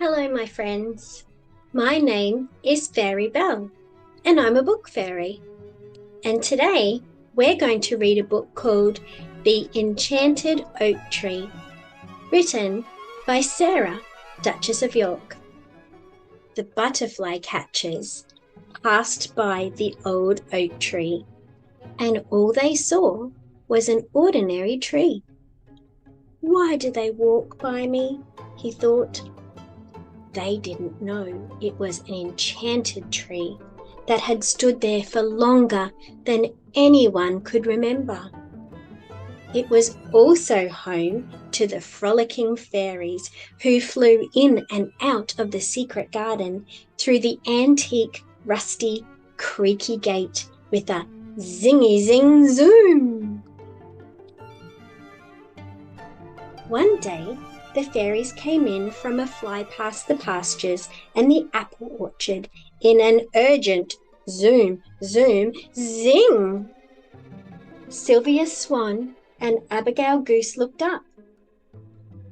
Hello, my friends. My name is Fairy Belle, and I'm a book fairy. And today we're going to read a book called The Enchanted Oak Tree, written by Sarah, Duchess of York. The butterfly catchers passed by the old oak tree, and all they saw was an ordinary tree. Why do they walk by me? He thought. They didn't know it was an enchanted tree that had stood there for longer than anyone could remember. It was also home to the frolicking fairies who flew in and out of the secret garden through the antique, rusty, creaky gate with a zingy zing zoom. One day, the fairies came in from a fly past the pastures and the apple orchard in an urgent zoom, zoom, zing. Sylvia Swan and Abigail Goose looked up.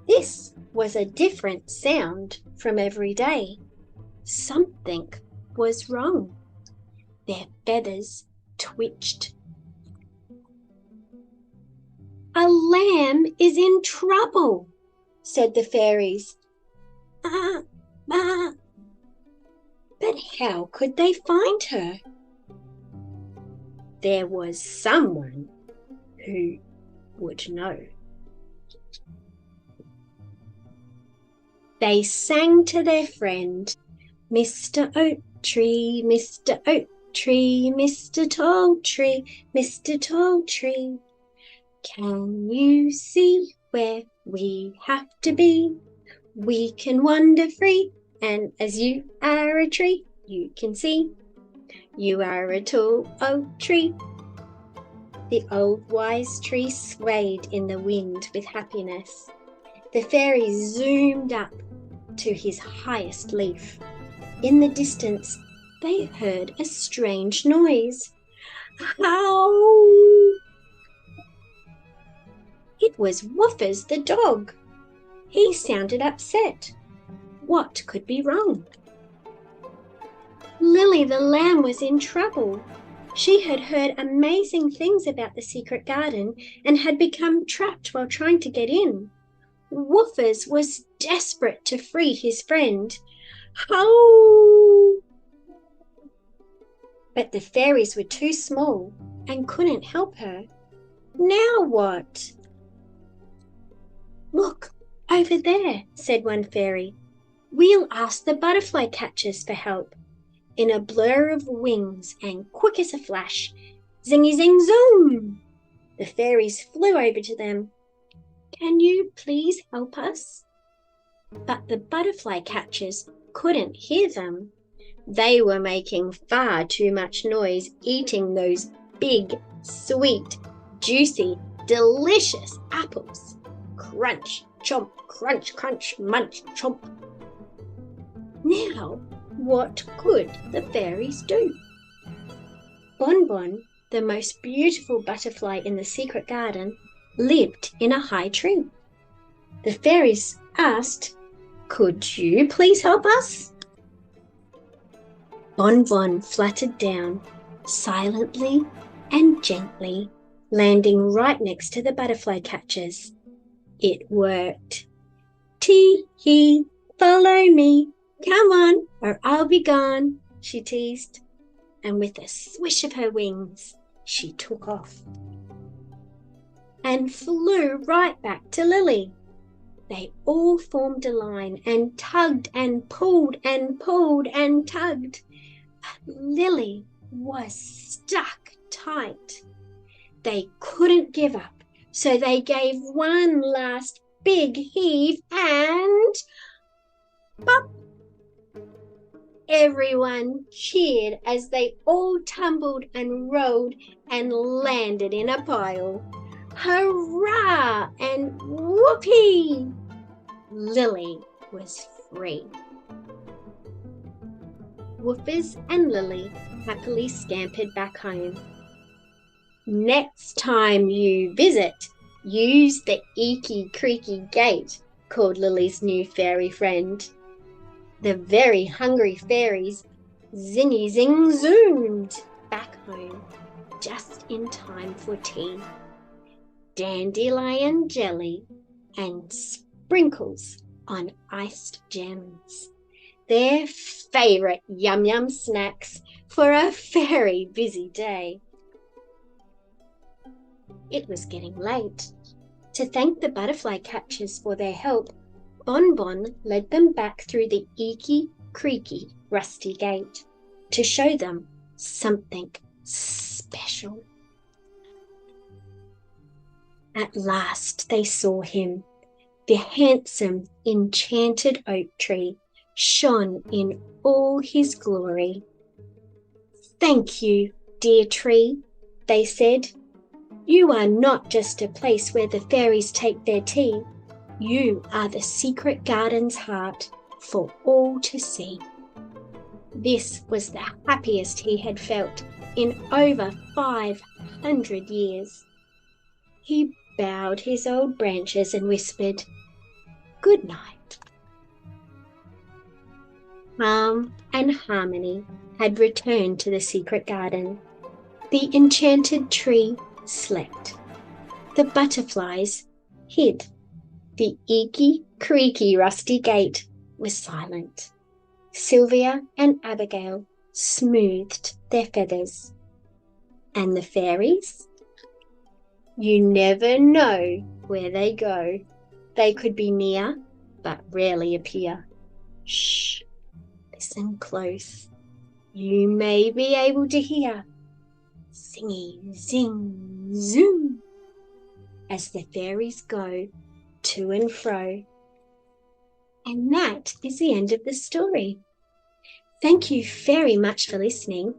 This was a different sound from every day. Something was wrong. Their feathers twitched. A lamb is in trouble, said the fairies. But how could they find her? There was someone who would know. They sang to their friend, Mr. Oak Tree, Mr. Oak Tree, Mr. Tall Tree, Mr. Tall Tree. Can you see where we have to be? We can wander free, and as you are a tree, you can see. You are a tall oak tree. The old wise tree swayed in the wind with happiness. The fairies zoomed up to his highest leaf. In the distance, they heard a strange noise. Howl! It was Woofers the dog. He sounded upset. What could be wrong? Lily the lamb was in trouble. She had heard amazing things about the secret garden and had become trapped while trying to get in. Woofers was desperate to free his friend. Howl! But the fairies were too small and couldn't help her. Now what? Look, over there, said one fairy. We'll ask the butterfly catchers for help. In a blur of wings and quick as a flash, zingy zing zoom, the fairies flew over to them. Can you please help us? But the butterfly catchers couldn't hear them. They were making far too much noise eating those big, sweet, juicy, delicious apples. Crunch, chomp, crunch, crunch, munch, chomp. Now, what could the fairies do? Bonbon, the most beautiful butterfly in the secret garden, lived in a high tree. The fairies asked, "Could you please help us?" Bonbon fluttered down, silently and gently, landing right next to the butterfly catchers. It worked. Tee-hee, follow me. Come on, or I'll be gone, she teased. And with a swish of her wings, she took off and flew right back to Lily. They all formed a line and tugged and pulled and pulled and tugged. But Lily was stuck tight. They couldn't give up, so they gave one last big heave and pop! Everyone cheered as they all tumbled and rolled and landed in a pile. Hurrah and whoopee! Lily was free. Woofers and Lily happily scampered back home. Next time you visit, use the eeky creaky gate, called Lily's new fairy friend. The very hungry fairies zoomed back home just in time for tea. Dandelion jelly and sprinkles on iced gems. Their favourite yum snacks for a very busy day. It was getting late. To thank the butterfly catchers for their help, Bon Bon led them back through the eeky, creaky, rusty gate to show them something special. At last they saw him. The handsome, enchanted oak tree shone in all his glory. "Thank you, dear tree," they said. "You are not just a place where the fairies take their tea. You are the secret garden's heart for all to see." This was the happiest he had felt in over 500 years. He bowed his old branches and whispered, "Good night." Calm and harmony had returned to the secret garden. The enchanted tree slept. The butterflies hid. The eeky, creaky, rusty gate was silent. Sylvia and Abigail smoothed their feathers. And the fairies? You never know where they go. They could be near, but rarely appear. Shh, listen close. You may be able to hear singy, zing, zoom, as the fairies go to and fro. And that is the end of the story. Thank you very much for listening.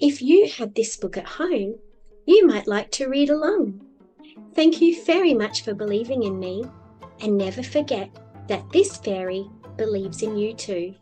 If you have this book at home, you might like to read along. Thank you very much for believing in me, and never forget that this fairy believes in you too.